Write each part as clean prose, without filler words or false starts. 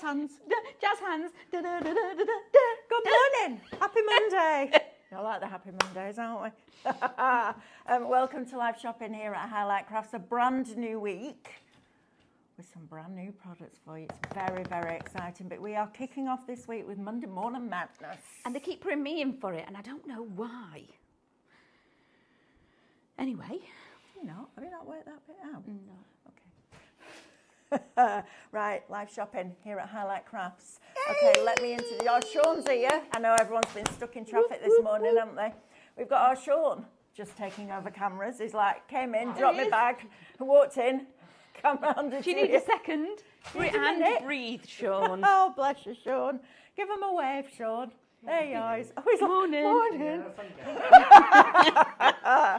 Jazz hands. Jazz hands. Good morning. Happy Monday. I like the happy Mondays, aren't we? Welcome to live shopping here at Highlight Crafts. A brand new week with some brand new products for you. It's very, very exciting. But we are kicking off this week with Monday Morning Madness. And they keep putting me in for it, and I don't know why. Anyway. Have you not worked that bit out? No. Okay. Right, live shopping here at Highlight Crafts. Okay, let me introduce our Sean's here. I know everyone's been stuck in traffic this morning, haven't they? We've got our Sean just taking over cameras. He's like, came in, dropped my bag, walked in, come round and Do you need a second? Breathe, Sean. Oh, bless you, Sean. Give him a wave, Sean. There you are. Oh, he's Morning. Morning.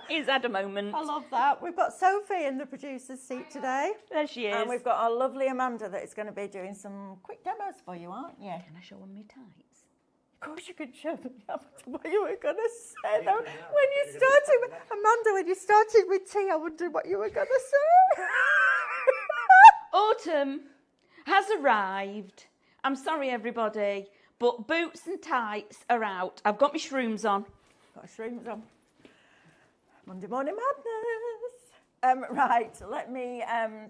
He's had a moment. I love that. We've got Sophie in the producer's seat today. There she is. And we've got our lovely Amanda that is going to be doing some quick demos for you, aren't you? Can I show them my tights? Of course you can show them what you were going to say. Though. When you started, Amanda, when you started with tea, I wondered what you were going to say. Autumn has arrived. I'm sorry, everybody, but boots and tights are out. I've got my shrooms on. Got shrooms on. Monday Morning Madness. Right, let me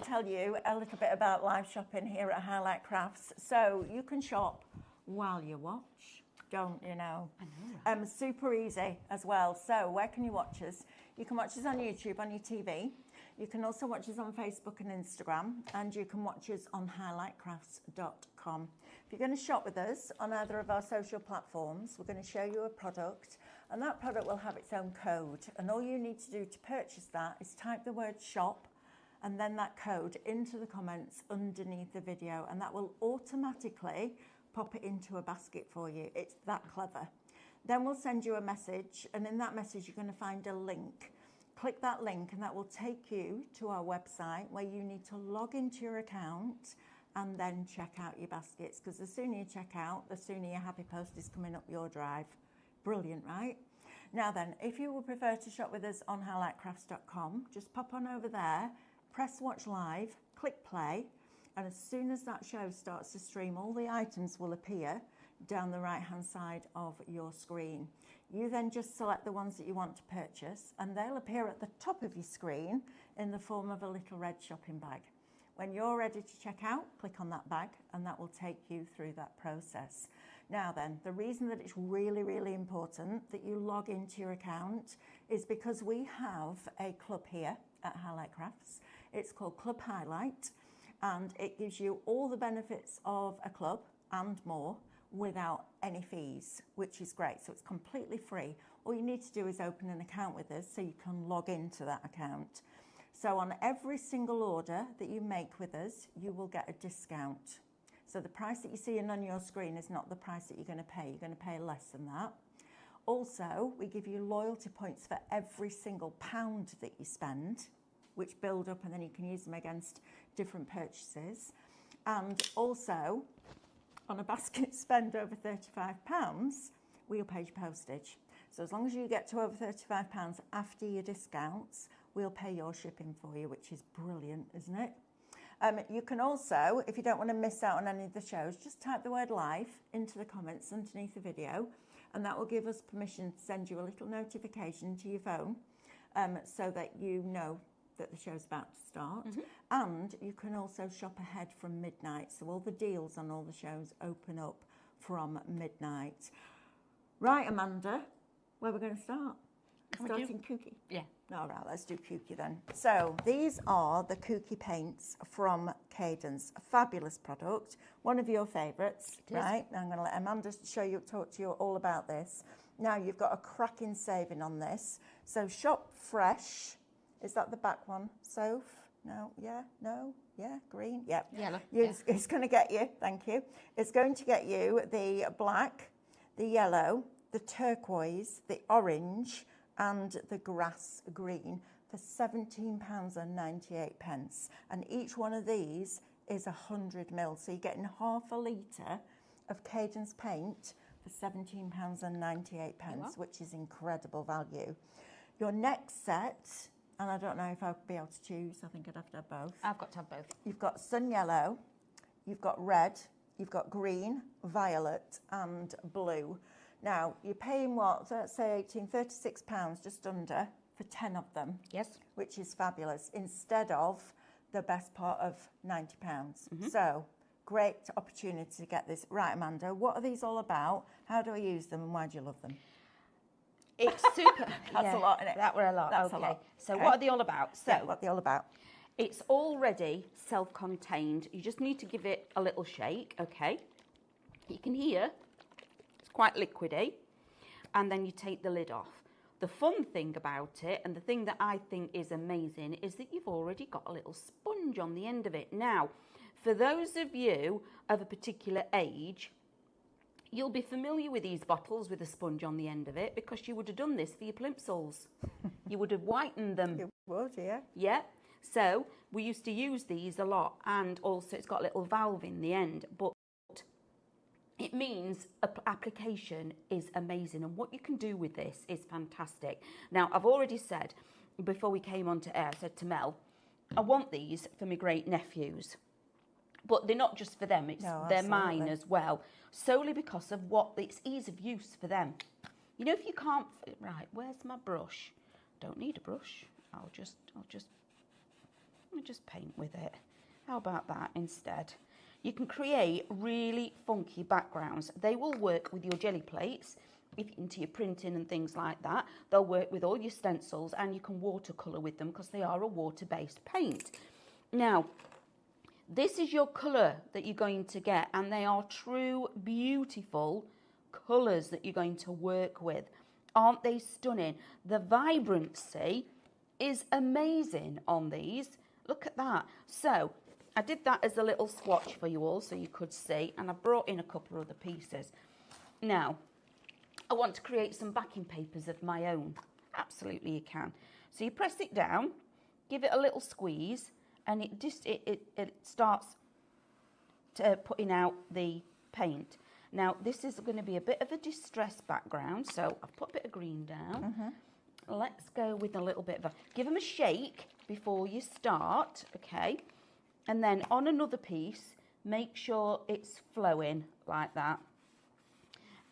tell you a little bit about live shopping here at Highlight Crafts. So you can shop while you watch, don't you know? I know. Super easy as well. So where can you watch us? You can watch us on YouTube, on your TV. You can also watch us on Facebook and Instagram, and you can watch us on highlightcrafts.com. If you're going to shop with us on either of our social platforms, we're going to show you a product, and that product will have its own code. And all you need to do to purchase that is type the word shop and then that code into the comments underneath the video, and that will automatically pop it into a basket for you. It's that clever. Then we'll send you a message, and in that message you're going to find a link. Click that link and that will take you to our website where you need to log into your account and then check out your baskets, because the sooner you check out, the sooner your happy post is coming up your drive. Brilliant, right? Now then, if you would prefer to shop with us on highlightcrafts.com, just pop on over there, press watch live, click play, and as soon as that show starts to stream, all the items will appear down the right hand side of your screen. You then just select the ones that you want to purchase, and they'll appear at the top of your screen in the form of a little red shopping bag. When you're ready to check out, click on that bag and that will take you through that process. Now then, the reason that it's really, really important that you log into your account is because we have a club here at Highlight Crafts. It's called Club Highlight, and it gives you all the benefits of a club and more without any fees, which is great. So it's completely free. All you need to do is open an account with us so you can log into that account. So on every single order that you make with us, you will get a discount. So the price that you're seeing on your screen is not the price that you're going to pay. You're going to pay less than that. Also, we give you loyalty points for every single £1 that you spend, which build up and then you can use them against different purchases. And also, on a basket spend over £35, we'll pay your postage. So as long as you get to over £35 after your discounts, we'll pay your shipping for you, which is brilliant, isn't it? You can also, if you don't want to miss out on any of the shows, just type the word live into the comments underneath the video, and that will give us permission to send you a little notification to your phone so that you know that the show's about to start. And you can also shop ahead from midnight, so all the deals on all the shows open up from midnight. Right, Amanda, where are we going to start? Starting kooky? Yeah. All right, let's do kooky then. So these are the kooky paints from Cadence, a fabulous product, one of your favourites, right? Now I'm going to let Amanda talk to you all about this. Now you've got a cracking saving on this. So shop fresh. Is that the back one? Soph? No? Yeah? No? Yeah? Green? Yep. Yellow. It's going to get you, thank you. It's going to get you the black, the yellow, the turquoise, the orange, and the grass green for £17.98. And each one of these is 100 mil. So you're getting half a litre of Cadence paint for £17.98, which is incredible value. Your next set, and I don't know if I'll be able to choose, I think I'd have to have both. I've got to have both. You've got sun yellow, you've got red, you've got green, violet and blue. Now, you're paying what? So let's say £36, just under, for 10 of them. Yes. Which is fabulous, instead of the best part of £90. So, great opportunity to get this. Right, Amanda, what are these all about? How do I use them and why do you love them? It's super. That's a lot, isn't it? That were a lot. That's okay. a lot. So Okay. what are they all about? So Yeah, what are they all about? it's already self-contained. You just need to give it a little shake, okay? You can hear it's quite liquidy. And then you take the lid off. The fun thing about it, and the thing that I think is amazing, is that you've already got a little sponge on the end of it. Now, for those of you of a particular age, you'll be familiar with these bottles with a sponge on the end of it because you would have done this for your plimsolls. You would have whitened them. You would, yeah. Yeah. So we used to use these a lot, and also it's got a little valve in the end, but it means application is amazing, and what you can do with this is fantastic. Now, I've already said, before we came on to air, I said to Mel, I want these for my great nephews. But they're not just for them, they're mine as well, solely because of what it's ease of use for them. You know, if you can't, right, where's my brush? Don't need a brush. Let me just paint with it. How about that instead? You can create really funky backgrounds. They will work with your jelly plates, into your printing and things like that. They'll work with all your stencils, and you can watercolour with them because they are a water-based paint. Now, this is your colour that you're going to get, and they are true, beautiful colours that you're going to work with. Aren't they stunning? The vibrancy is amazing on these. Look at that. So, I did that as a little swatch for you all so you could see, and I brought in a couple of other pieces. Now, I want to create some backing papers of my own. Absolutely you can. So you press it down, give it a little squeeze, and it starts putting out the paint. Now, this is going to be a bit of a distressed background, so I've put a bit of green down. Let's go with a little bit of give them a shake before you start, okay? And then on another piece, make sure it's flowing like that.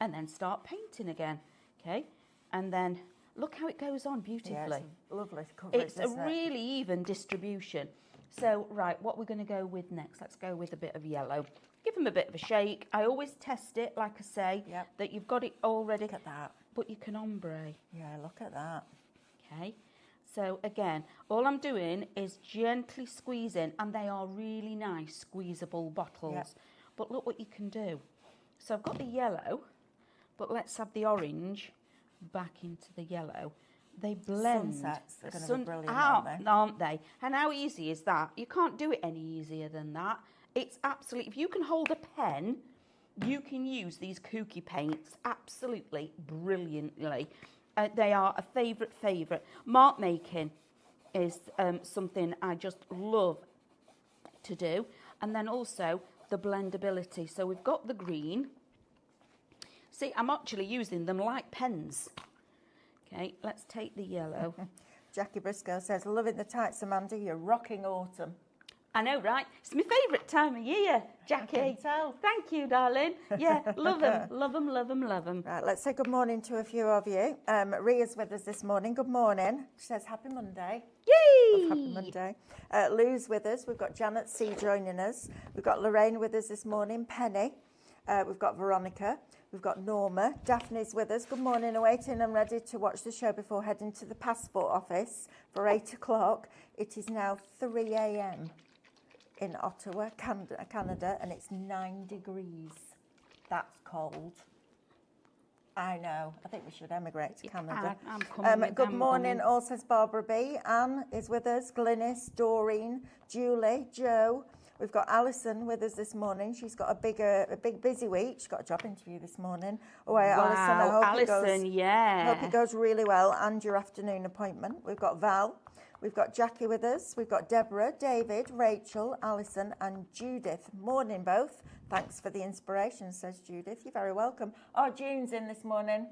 And then start painting again, okay? And then look how it goes on beautifully. Yeah, it's lovely coverage, It's a really even distribution. So, right, what we're going to go with next? Let's go with a bit of yellow. Give them a bit of a shake. I always test it, like I say, that you've got it already. Look at that. But you can ombre. Yeah, look at that. Okay. So again, all I'm doing is gently squeezing, and they are really nice squeezable bottles. Yep. But look what you can do. So I've got the yellow, but let's have the orange back into the yellow. They blend. Sunsets are going to be brilliant, aren't they? And how easy is that? You can't do it any easier than that. It's absolutely, if you can hold a pen, you can use these kooky paints absolutely brilliantly. They are a favourite. Mark making is something I just love to do. And then also the blendability. So we've got the green. See, I'm actually using them like pens. Okay, let's take the yellow. Jackie Briscoe says, loving the tights, Amanda, you're rocking autumn. I know, right? It's my favourite time of year, Jackie. I can tell. Thank you, darling. Yeah, love them, love them, love them, love them. Right, let's say good morning to a few of you. Ria's with us this morning. Good morning. She says, happy Monday. Yay! Happy Monday. Lou's with us. We've got Janet C joining us. We've got Lorraine with us this morning. Penny. We've got Veronica. We've got Norma. Daphne's with us. Good morning. Awaiting and ready to watch the show before heading to the passport office for 8 o'clock. It is now 3 a.m. in Ottawa, Canada, and it's 9 degrees. That's cold. I know. I think we should emigrate to Canada. I'm coming. Good morning, all says Barbara B. Anne is with us. Glynis, Doreen, Julie, Joe. We've got Alison with us this morning. She's got a big busy week. She's got a job interview this morning. Oh, wow, Alison, I hope hope it goes really well, and your afternoon appointment. We've got Val. We've got Jackie with us. We've got Deborah, David, Rachel, Alison and Judith. Morning, both. Thanks for the inspiration, says Judith. You're very welcome. Oh, June's in this morning.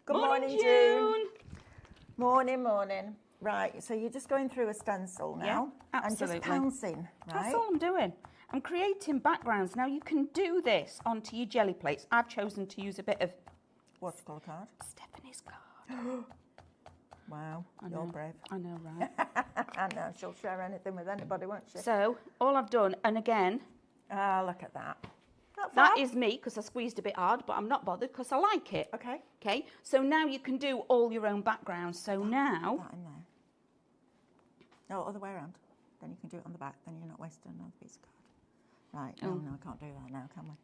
Good morning, June. Morning. Right, so you're just going through a stencil now. Yeah, absolutely. And just pouncing, right? That's all I'm doing. I'm creating backgrounds. Now you can do this onto your jelly plates. I've chosen to use a bit of watercolour card. Stephanie's card. Wow, you're brave. I know, right? I know, she'll share anything with anybody, won't she? So all I've done, and again, look at that. that is me because I squeezed a bit hard, but I'm not bothered because I like it. Okay. Okay, so now you can do all your own backgrounds. So now... That in there. No, other way around. Then you can do it on the back, then you're not wasting another piece of card. Right, no, I can't do that now, can we?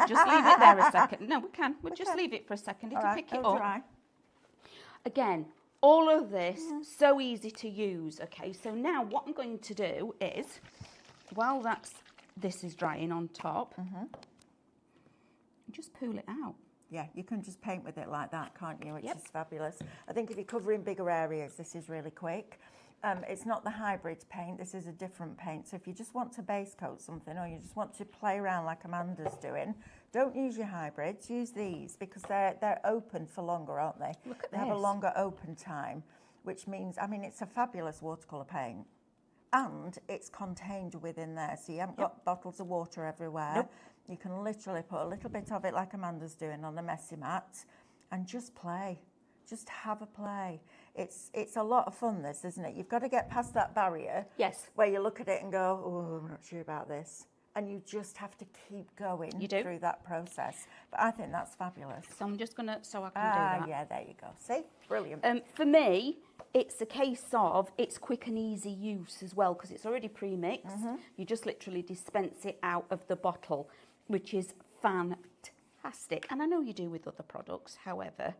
Just leave it there a second. No, we can. We'll just leave it for a second. It'll pick it up. Dry. Again, all of this, so easy to use. Okay, so now what I'm going to do is, while this is drying on top, just pull it out. Yeah, you can just paint with it like that, can't you? Which is fabulous. I think if you're covering bigger areas, this is really quick. It's not the hybrid paint, this is a different paint. So if you just want to base coat something or you just want to play around like Amanda's doing, don't use your hybrids, use these because they're open for longer, aren't they? Look at they have a longer open time, which means, I mean, it's a fabulous watercolour paint. And it's contained within there, so you haven't got bottles of water everywhere. Nope. You can literally put a little bit of it like Amanda's doing on the messy mat and just play. Just have a play. It's a lot of fun, this, isn't it? You've got to get past that barrier. Yes. Where you look at it and go, oh, I'm not sure about this. And you just have to keep going through that process. But I think that's fabulous. So I'm just going to, so I can do that. Yeah, there you go. See? Brilliant. For me, it's a case of, it's quick and easy use as well, because it's already pre-mixed. You just literally dispense it out of the bottle, which is fantastic. And I know you do with other products, however.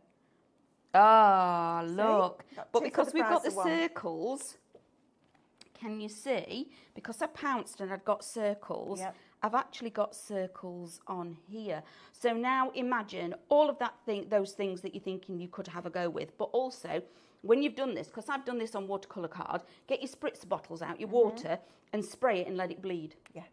Ah, look. But because we've got the circles, can you see? Because I pounced and I'd got circles, I've actually got circles on here. So now imagine all of those things that you're thinking you could have a go with. But also, when you've done this, because I've done this on watercolour card, get your spritz bottles out, your water, and spray it and let it bleed. Yeah.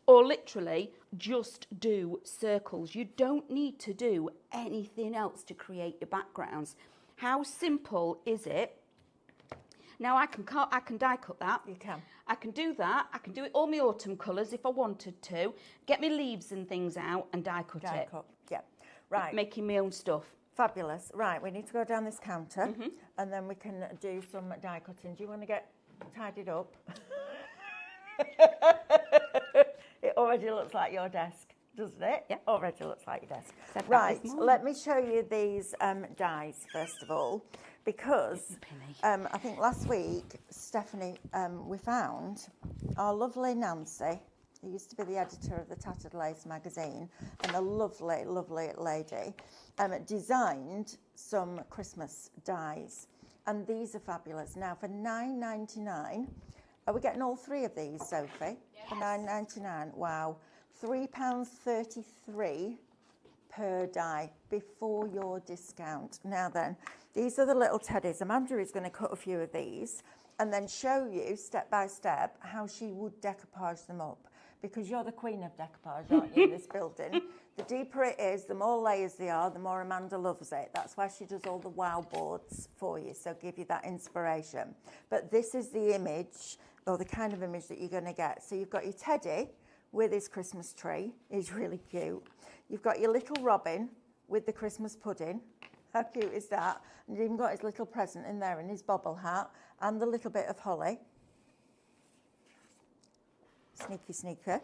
Or literally just do circles. You don't need to do anything else to create your backgrounds. How simple is it? Now I can die cut that. You can. I can do that. I can do it all my autumn colours if I wanted to. Get my leaves and things out and die cut it. Die cut, yeah. Right. Making my own stuff. Fabulous. Right, we need to go down this counter and then we can do some die cutting. Do you want to get tidied up? It already looks like your desk, doesn't it? Yeah. Already looks like your desk. Right, let me show you these dies first of all, because I think last week, Stephanie, we found our lovely Nancy, who used to be the editor of the Tattered Lace magazine, and a lovely, lovely lady, designed some Christmas dies. And these are fabulous. Now, for $9.99, are we getting all three of these, Sophie? Yes. For $9.99, wow. £3.33 per die before your discount. Now then, these are the little teddies. Amanda is going to cut a few of these and then show you step by step how she would decoupage them up. Because you're the queen of decoupage, aren't you, in this building? The deeper it is, the more layers they are, the more Amanda loves it. That's why she does all the wow boards for you, so give you that inspiration. But this is the image, or the kind of image that you're going to get. So you've got your teddy with his Christmas tree. He's really cute. You've got your little Robin with the Christmas pudding. How cute is that? And you've even got his little present in there and his bobble hat and the little bit of holly. Sneaky sneaker.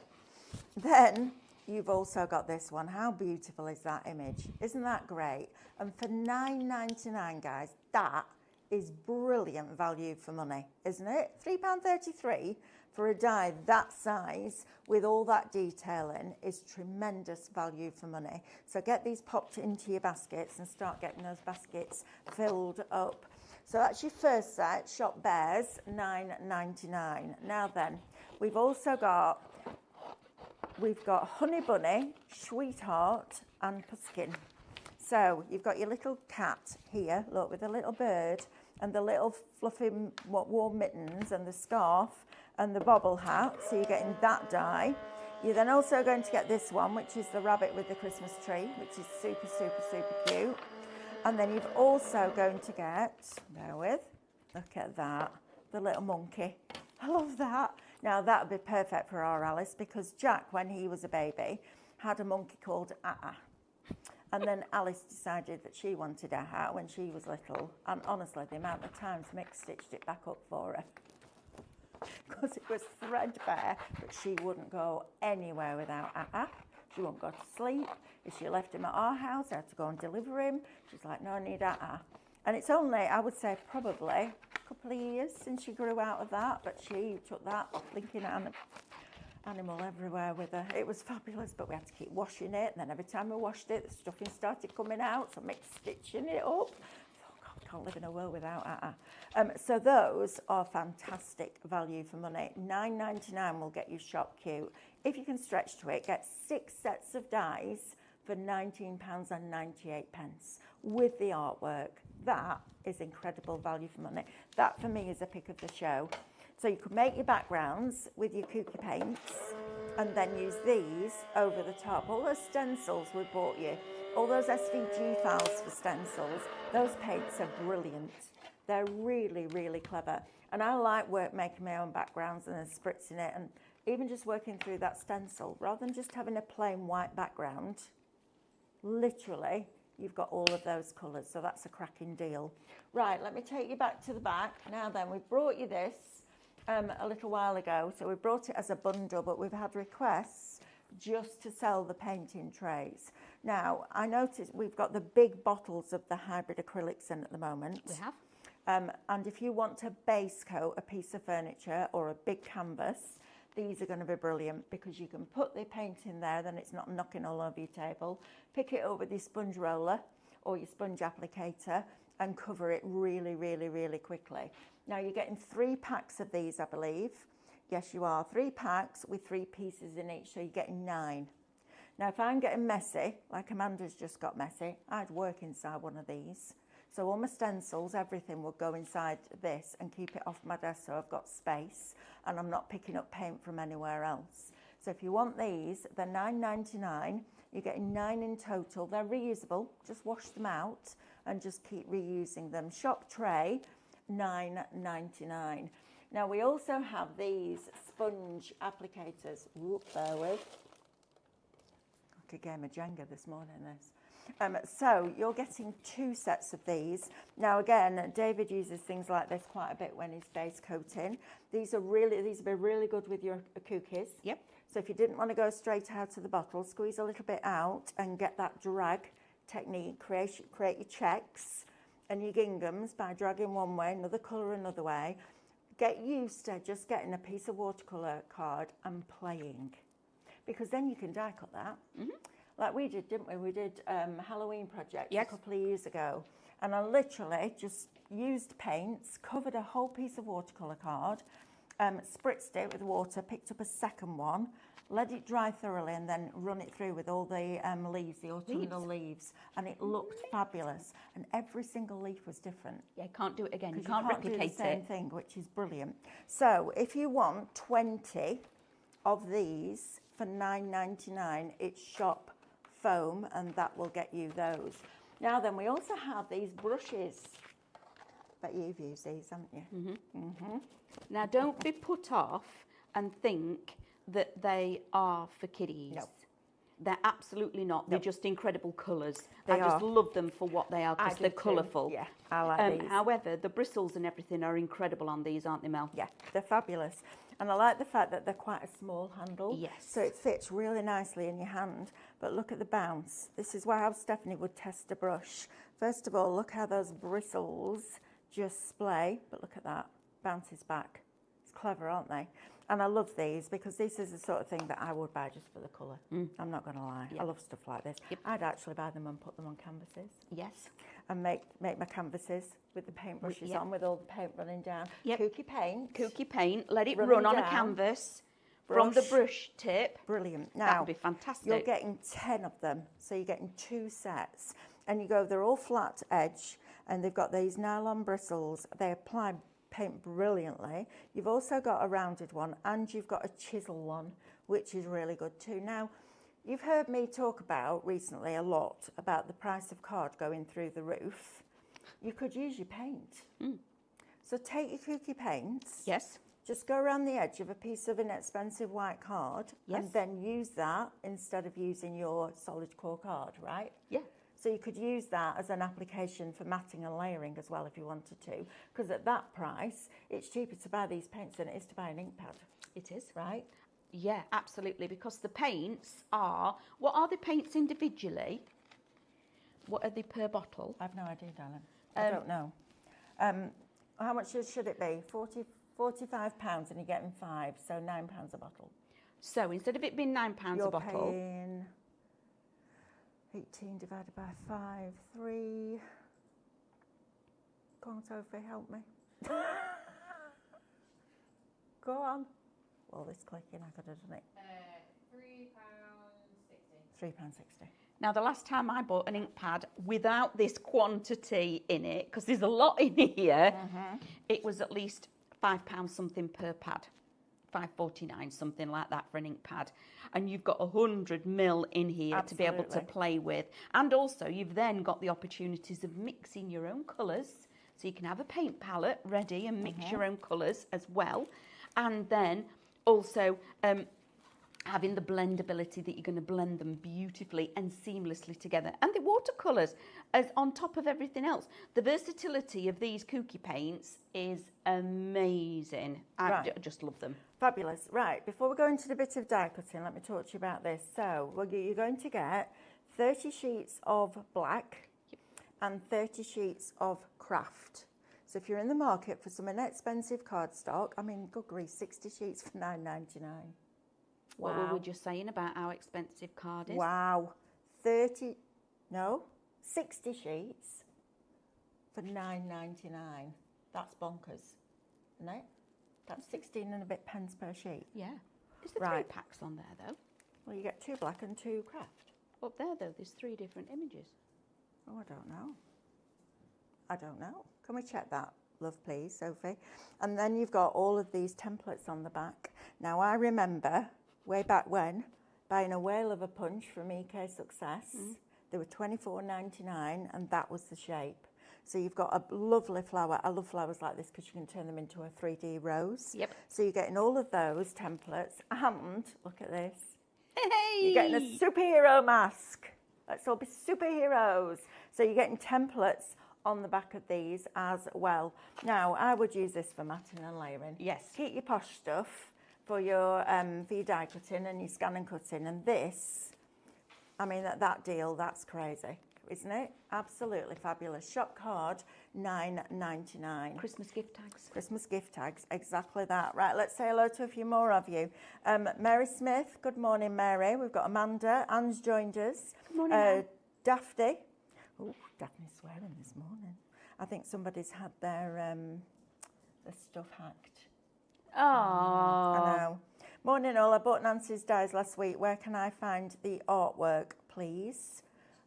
Then you've also got this one. How beautiful is that image? Isn't that great? And for $9.99, guys, that is brilliant value for money, isn't it? £3.33 for a die that size with all that detailing is tremendous value for money. So get these popped into your baskets and start getting those baskets filled up. So that's your first set, Shop Bears, $9.99. Now then, we've also got, Honey Bunny, Sweetheart and Puskin. So you've got your little cat here, look, with a little bird and the little fluffy warm mittens and the scarf and the bobble hat. So you're getting that die. You're then also going to get this one, which is the rabbit with the Christmas tree, which is super, super, super cute. And then you've also going to get, bear with, look at that, the little monkey. I love that. Now that would be perfect for our Alice, because Jack, when he was a baby, had a monkey called Ah. And then Alice decided that she wanted Ah when she was little. And honestly, the amount of times Mick stitched it back up for her, because it was threadbare, but she wouldn't go anywhere without Ah. She wouldn't go to sleep. If she left him at our house, I had to go and deliver him. She's like, no, I need Ah. And it's only, I would say, probably a couple of years since she grew out of that, but she took that blinking animal everywhere with her. It was fabulous, but we had to keep washing it, and then every time we washed it, the stuffing started coming out, so Mick's stitching it up. Oh God, can't live in a world without So those are fantastic value for money. $9.99 will get you shop cute. If you can stretch to it, get 6 sets of dies for £19.98 with the artwork. That is incredible value for money. That for me is a pick of the show. So you could make your backgrounds with your kooky paints and then use these over the top. All those stencils we bought you, all those SVG files for stencils, those paints are brilliant. They're really, really clever. And I like making my own backgrounds and then spritzing it, and even just working through that stencil, rather than just having a plain white background. Literally, you've got all of those colours, so that's a cracking deal. Right, let me take you back to the back. Now then, we brought you this a little while ago, so we brought it as a bundle, but we've had requests just to sell the painting trays. Now, I noticed we've got the big bottles of the hybrid acrylics in at the moment. We have. And if you want to base coat a piece of furniture or a big canvas, these are going to be brilliant, because you can put the paint in there, then it's not knocking all over your table. Pick it up with your sponge roller or your sponge applicator and cover it really, really, really quickly. Now you're getting 3 packs of these, I believe. Yes, you are. 3 packs with 3 pieces in each, so you're getting 9. Now if I'm getting messy, like Amanda's just got messy, I'd work inside one of these. So all my stencils, everything will go inside this and keep it off my desk, so I've got space and I'm not picking up paint from anywhere else. So if you want these, they're $9.99. You're getting 9 in total. They're reusable. Just wash them out and just keep reusing them. Shop tray, $9.99. Now we also have these sponge applicators. Whoop, there with. Like a game of Jenga this morning, this. So you're getting 2 sets of these. Now again, David uses things like this quite a bit when he's base coating. These will be really good with your cookies. Yep. So if you didn't want to go straight out of the bottle, squeeze a little bit out and get that drag technique. Create your checks and your ginghams by dragging one way, another colour another way. Get used to just getting a piece of watercolour card and playing, because then you can die cut that. Mm-hmm. Like we did, didn't we? We did Halloween project a couple of years ago, and I literally just used paints, covered a whole piece of watercolour card, spritzed it with water, picked up a second one, let it dry thoroughly, and then run it through with all the leaves, the autumnal leaves, and it looked fabulous. And every single leaf was different. Yeah, can't do it again. You can't replicate do the same it. thing, which is brilliant. So if you want 20 of these for $9.99, it's shop foam, and that will get you those. Now then, we also have these brushes. But you've used these, haven't you? Mm-hmm. Mm-hmm. Now don't be put off and think that they are for kiddies. No. They're absolutely not. They're just incredible colours. I just love them for what they are, because they're colourful. Yeah, I like these. However, the bristles and everything are incredible on these, aren't they, Mel? Yeah, they're fabulous. And I like the fact that they're quite a small handle. Yes. So it fits really nicely in your hand. But look at the bounce. This is how Stephanie would test a brush. First of all, look how those bristles just splay. But look at that. Bounces back. It's clever, aren't they? And I love these, because this is the sort of thing that I would buy just for the colour. I'm not going to lie. Yep. I love stuff like this. Yep. I'd actually buy them and put them on canvases. Yes. And make my canvases with the paintbrushes on, with all the paint running down. Yep. Kooky paint. Kooky paint. Let it run on a canvas from the brush tip. Brilliant. Now, that would be fantastic. You're getting 10 of them. So you're getting 2 sets. And they're all flat edge, and they've got these nylon bristles. They apply paint brilliantly. You've also got a rounded one, and you've got a chisel one, which is really good too. Now, you've heard me talk about recently a lot about the price of card going through the roof. You could use your paint. So take your kooky paints. Yes. just go around the edge of a piece of inexpensive white card and then use that instead of using your solid core card, right? Yeah. So you could use that as an application for matting and layering as well if you wanted to, because at that price, it's cheaper to buy these paints than it is to buy an ink pad. It is. Right? Yeah, absolutely, because the paints are, what are the paints individually? What are they per bottle? I have no idea, darling. I don't know. How much should it be? £45 and you're getting 5, so £9 a bottle. So instead of it being £9 a bottle, you're paying 18 divided by 5, 3. Go on, Sophie, help me. Go on. Well, this clicking, I could have done it. £3.60. Now, the last time I bought an ink pad without this quantity in it, because there's a lot in here, it was at least £5 something per pad. £5.49, something like that for an ink pad. And you've got 100 ml in here to be able to play with. And also, you've then got the opportunities of mixing your own colours. So you can have a paint palette ready and mix your own colours as well. And then also having the blendability that you're going to blend them beautifully and seamlessly together. And the watercolours, as on top of everything else. The versatility of these kooky paints is amazing. I just love them. Fabulous. Right, before we go into the bit of die cutting, let me talk to you about this. So you're going to get 30 sheets of black and 30 sheets of craft. So if you're in the market for some inexpensive cardstock, I mean, good grief, 60 sheets for $9.99. What were we just saying about how expensive card is? Wow. 60 sheets for $9.99. That's bonkers, isn't it? That's 16 and a bit pence per sheet. Yeah. Is there 3 packs on there, though? Well, you get 2 black and 2 craft. Up there, though, there's 3 different images. Oh, I don't know. Can we check that, love, please, Sophie? And then you've got all of these templates on the back. Now, I remember way back when buying a whale of a punch from EK Success. They were $24.99 and that was the shape. So you've got a lovely flower. I love flowers like this because you can turn them into a 3D rose. Yep. So you're getting all of those templates and look at this. Hey! You're getting a superhero mask. Let's all be superheroes. So you're getting templates on the back of these as well. Now, I would use this for matting and layering. Yes. Keep your posh stuff for your die cutting and your scan and cutting. And this, I mean, that deal, that's crazy, isn't it? Absolutely fabulous. Shop card, $9.99. Christmas gift tags. Christmas gift tags, exactly that. Right, let's say hello to a few more of you. Mary Smith, good morning, Mary. We've got Amanda. Anne's joined us. Good morning, Daphne. Oh, Daphne's swearing this morning. I think somebody's had their stuff hacked. Oh. I know. Morning all, I bought Nancy's dies last week. Where can I find the artwork, please?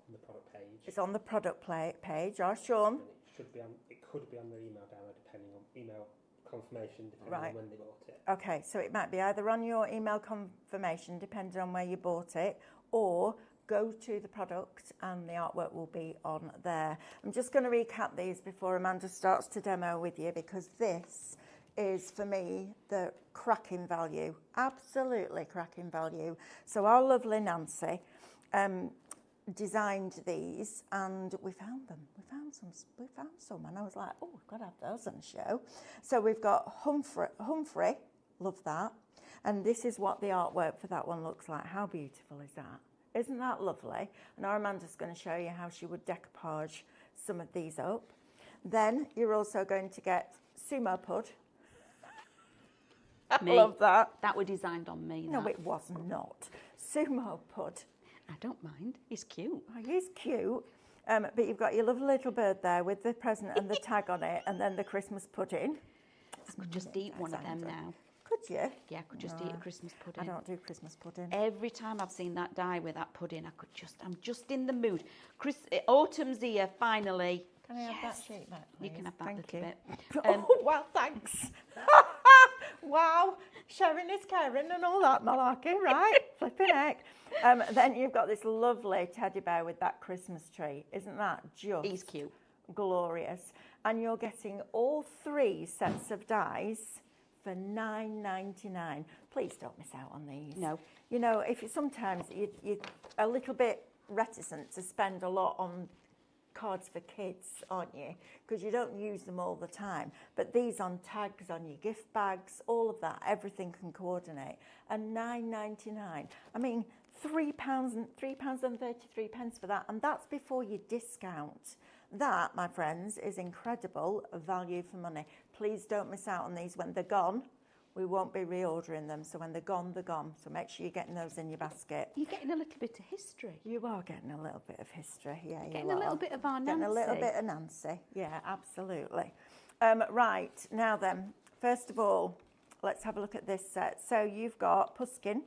On the product page. It's on the product page. Oh, Sean. And it could be on the email download, depending on email confirmation, depending on when they bought it. Okay, so it might be either on your email confirmation, depending on where you bought it, or go to the product and the artwork will be on there. I'm just going to recap these before Amanda starts to demo with you, because this is, for me, the cracking value. Absolutely cracking value. So our lovely Nancy designed these and we found them. We found some and I was like, oh, we've got to have those on the show. So we've got Humphrey, love that. And this is what the artwork for that one looks like. How beautiful is that? Isn't that lovely? And our Amanda's going to show you how she would decoupage some of these up. Then you're also going to get Sumo Pud. I love that. That were designed on me. No, it was not. Sumo Pud. I don't mind. He's cute. Oh, he's cute. But you've got your lovely little bird there with the present and the tag on it, and then the Christmas pudding. I could just eat one of them now. Could you? Yeah, I could just eat a Christmas pudding. I don't do Christmas pudding. Every time I've seen that die with that pudding, I'm just in the mood. Autumn's here, finally. Can I have that sheet back, please? You can have that little bit. Oh, well, thanks. Wow, sharing is caring and all that malarkey, right? Flipping heck. Then you've got this lovely teddy bear with that Christmas tree. Isn't that just He's cute. Glorious? And you're getting all 3 sets of dies for $9.99. Please don't miss out on these. No. You know, if you sometimes you're a little bit reticent to spend a lot on cards for kids, aren't you? Because you don't use them all the time. But these on tags, on your gift bags, all of that, everything can coordinate. And $9.99. I mean, £3.33 for that, and that's before you discount. That, my friends, is incredible value for money. Please don't miss out on these. When they're gone, we won't be reordering them. So when they're gone, they're gone. So make sure you're getting those in your basket. You're getting a little bit of history. You are getting a little bit of history, yeah. Getting a little bit of our Nancy. Getting a little bit of Nancy, yeah, absolutely. Right, now then, first of all, let's have a look at this set. So you've got Puskin,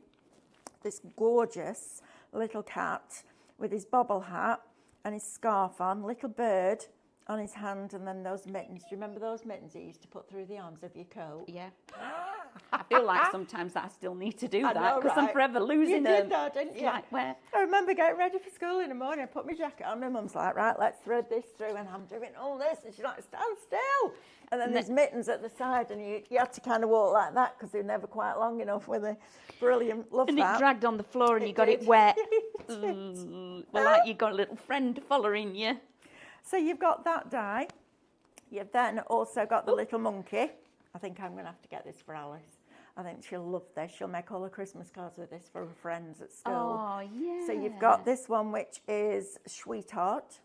this gorgeous little cat with his bobble hat and his scarf on, little bird on his hand, and then those mittens. Do you remember those mittens you used to put through the arms of your coat? Yeah. I feel like sometimes I still need to do that because right? I'm forever losing them. You did that, didn't you? Like where? I remember getting ready for school in the morning. I put my jacket on. My mum's like, right, let's thread this through, and I'm doing all this, and she's like, stand still. And then there's mittens at the side, and you had to kind of walk like that because they're never quite long enough with a brilliant love And that. it dragged on the floor, and you got it wet. Well, like you got a little friend following you. So you've got that die. You've then also got the little monkey. I think I'm going to have to get this for Alice. I think she'll love this. She'll make all her Christmas cards with this for her friends at school. Oh, yeah. So you've got this one, which is Sweetheart.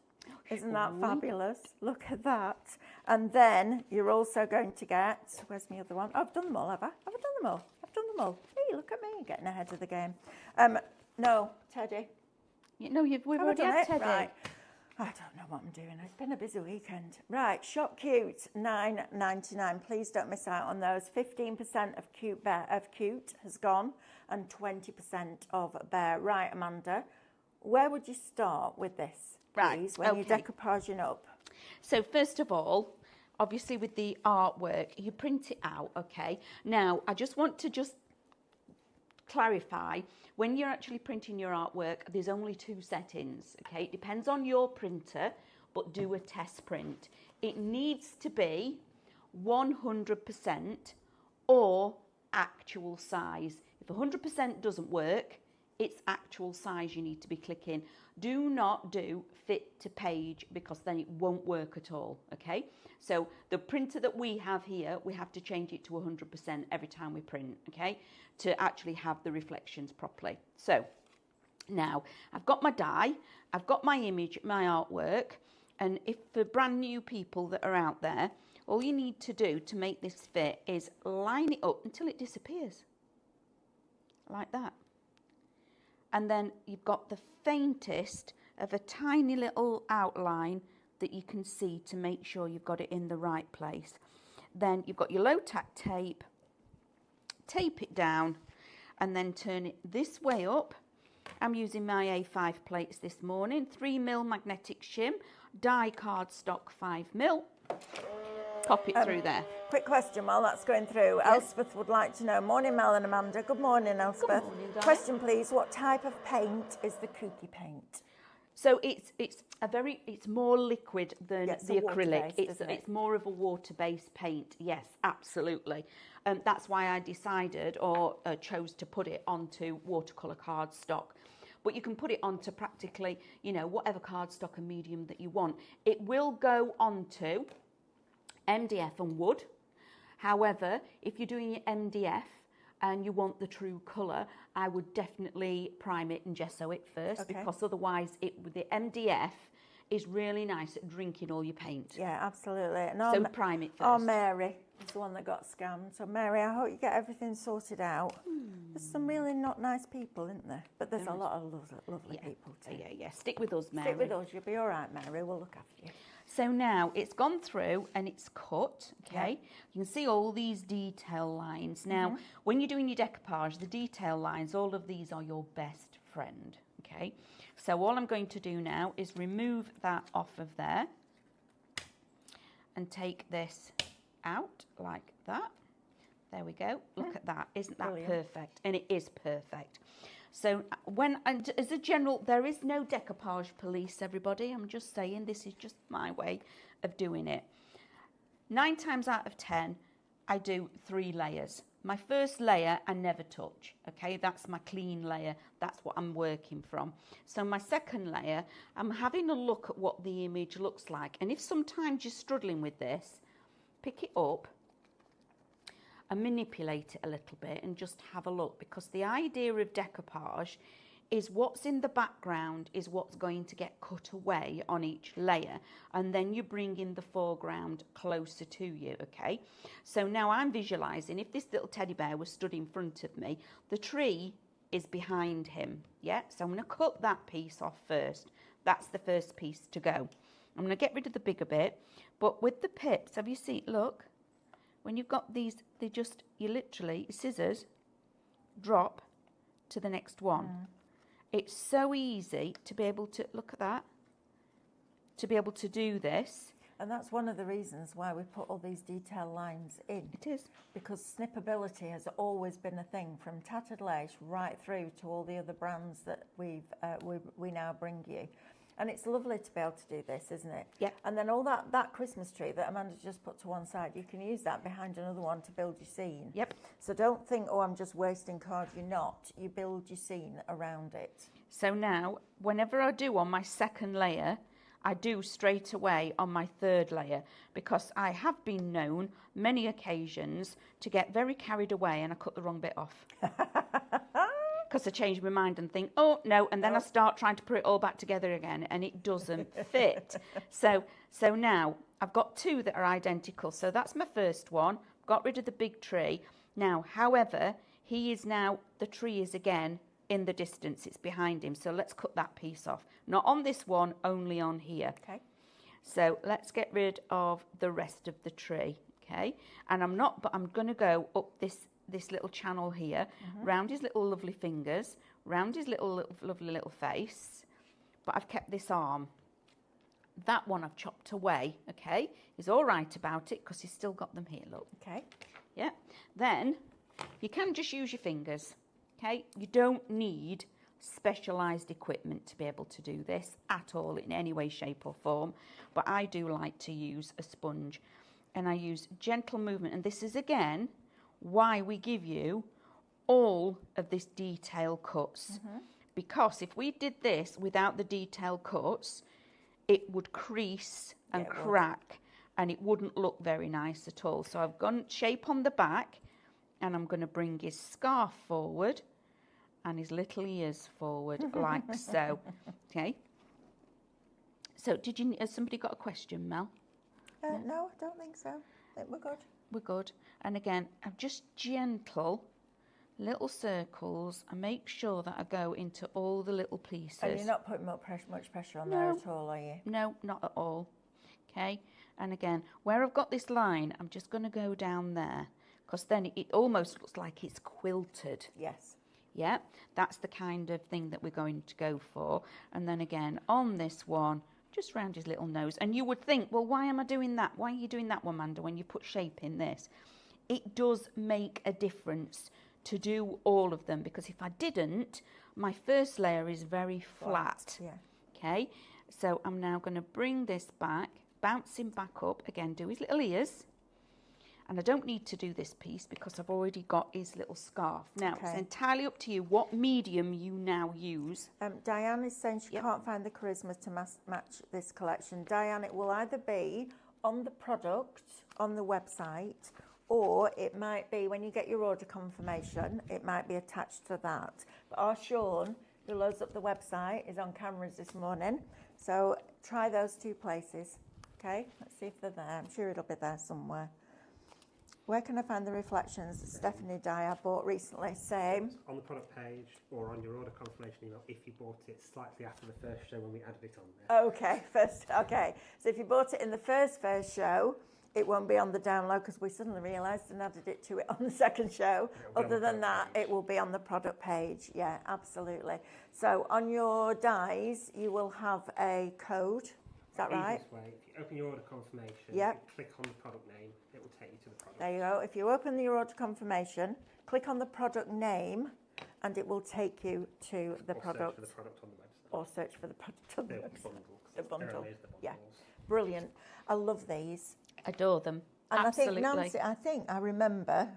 Isn't that fabulous? Look at that. And then you're also going to get, where's my other one? Oh, I've done them all, have I? Have I done them all? I've done them all. Hey, look at me, getting ahead of the game. No, Teddy. No, we've already had Teddy. Right. I don't know what I'm doing. It's been a busy weekend. Right, Shop Cute, $9.99. Please don't miss out on those. 15% of Cute has gone, and 20% of Bear. Right, Amanda, where would you start with this, please, when you're decoupaging up? So first of all, obviously with the artwork, you print it out, okay? Now, I just want to clarify, when you're actually printing your artwork, there's only two settings, okay? It depends on your printer, but do a test print. It needs to be 100% or actual size. If 100% doesn't work, it's actual size you need to be clicking. Do not do fit to page because then it won't work at all, okay? So the printer that we have here, we have to change it to 100% every time we print, okay? To actually have the reflections properly. So now I've got my die, I've got my image, my artwork, and if for brand new people that are out there, all you need to do to make this fit is line it up until it disappears, like that. And then you've got the faintest of a tiny little outline that you can see to make sure you've got it in the right place. Then you've got your low tack tape, tape it down, and then turn it this way up. I'm using my A5 plates this morning, 3mm magnetic shim, die cardstock 5mm. Pop it through there. Quick question while that's going through. Yes. Elspeth would like to know. Morning, Mel and Amanda. Good morning, Elspeth. Good morning, darling. Question, please. What type of paint is the kooky paint? So it's more liquid than the acrylic. It's more of a water-based paint. Yes, absolutely. That's why I decided or chose to put it onto watercolour cardstock. But you can put it onto practically, whatever cardstock and medium that you want. It will go onto MDF and wood. However, if you're doing your MDF and you want the true colour, I would definitely prime it and gesso it first, because otherwise the MDF is really nice at drinking all your paint. Yeah, absolutely. And so prime it first. Oh, Mary is the one that got scammed. So Mary, I hope you get everything sorted out. There's some really not nice people, isn't there? But there's a lot of lovely people too. Yeah. Stick with us, Mary. Stick with us. You'll be all right, Mary. We'll look after you. So now it's gone through and it's cut, okay? Yeah. You can see all these detail lines. Now, when you're doing your decoupage, the detail lines, all of these are your best friend, okay? So all I'm going to do now is remove that off of there and take this out like that. There we go. Look at that. Isn't that perfect? And it is perfect. So as a general, there is no decoupage police, everybody. I'm just saying, this is just my way of doing it. 9 times out of 10, I do 3 layers. My first layer I never touch, okay? That's my clean layer. That's what I'm working from. So my second layer, I'm having a look at what the image looks like. And if sometimes you're struggling with this, pick it up and manipulate it a little bit and just have a look, because the idea of decoupage is what's in the background is what's going to get cut away on each layer, and then you bring in the foreground closer to you, okay? So now I'm visualizing if this little teddy bear was stood in front of me, the tree is behind him, yeah? So I'm going to cut that piece off first. That's the first piece to go. I'm going to get rid of the bigger bit, but with the pips, have you seen, look, when you've got these, you literally, scissors, drop to the next one. It's so easy to be able to, look at that, to be able to do this. And that's one of the reasons why we put all these detail lines in. It is. Because snippability has always been a thing, from Tattered Lace right through to all the other brands that we now bring you. And it's lovely to be able to do this, isn't it? Yeah. And then all that Christmas tree that Amanda just put to one side, you can use that behind another one to build your scene. Yep. So don't think, oh, I'm just wasting card. You're not. You build your scene around it. So now, whenever I do on my second layer, I do straight away on my third layer, because I have been known many occasions to get very carried away and I cut the wrong bit off. Because I change my mind and think, oh, no, and then I start trying to put it all back together again, and it doesn't fit. So now I've got 2 that are identical. So that's my first one. Got rid of the big tree. Now, however, the tree is again in the distance. It's behind him. So let's cut that piece off. Not on this one, only on here. Okay. So let's get rid of the rest of the tree, okay? And I'm going to go up this little channel here, round his little lovely fingers, round his lovely little face, but I've kept this arm. That one I've chopped away, okay? He's all right about it because he's still got them here, look. Okay. Yeah. Then you can just use your fingers, okay? You don't need specialised equipment to be able to do this at all in any way, shape or form, but I do like to use a sponge, and I use gentle movement, and this is again why we give you all of this detail cuts, because if we did this without the detail cuts, it would crease and crack and it wouldn't look very nice at all. So I've gone shape on the back, and I'm going to bring his scarf forward and his little ears forward like so. Okay. So has somebody got a question, Mel? No, I don't think so. I think we're good. We're good. And again, I'm just gentle little circles and make sure that I go into all the little pieces. And you're not putting much pressure on there at all, are you? No, not at all. Okay. And again, where I've got this line, I'm just going to go down there, because then it almost looks like it's quilted. Yes. Yeah, that's the kind of thing that we're going to go for. And then again, on this one, just round his little nose. And you would think, well, why am I doing that? Why are you doing that one, Amanda, when you put shape in this? It does make a difference to do all of them, because if I didn't, my first layer is very flat. Yeah. Okay, so I'm now going to bring this back, bounce him back up. Again, do his little ears. And I don't need to do this piece because I've already got his little scarf. Now, it's entirely up to you what medium you now use. Diane is saying she can't find the charisma to match this collection. Diane, it will either be on the product, on the website, or it might be when you get your order confirmation, it might be attached to that. But our Sean, who loads up the website, is on cameras this morning. So try those 2 places, okay? Let's see if they're there. I'm sure it'll be there somewhere. Where can I find the reflections that Stephanie Dye I bought recently? Same. On the product page or on your order confirmation email if you bought it slightly after the first show when we added it on there. Okay. So if you bought it in the first show, it won't be on the download because we suddenly realised and added it to it on the second show. Other than that, it will be on the product page. Yeah, absolutely. So on your dies, you will have a code. Is that right? Easiest way, if you open your order confirmation, Yep. you click on the product name, it will take you to the product. There you go. If you open your order confirmation, click on the product name, and it will take you to the product. Search for the product on the website. Or search for the product on the The website. bundle. The bundle. The Yeah. bundles. Brilliant. I love these. Adore them. And Absolutely. I think I remember,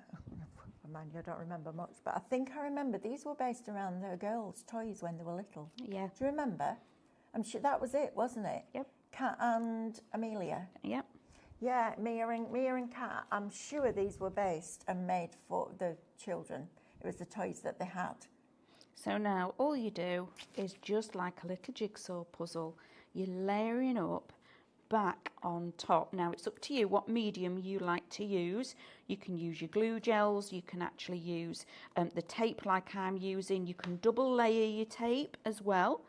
mind you, I don't remember much, but I think I remember these were based around the girls' toys when they were little. Yeah. Do you remember? I'm sure that was it, wasn't it? Yep. Kat and Amelia. Yep. Yeah, Mia and Kat. I'm sure these were based and made for the children. It was the toys that they had. So now all you do is just like a little jigsaw puzzle. You're layering up back on top. Now it's up to you what medium you like to use. You can use your glue gels, you can actually use the tape like I'm using. You can double layer your tape as well.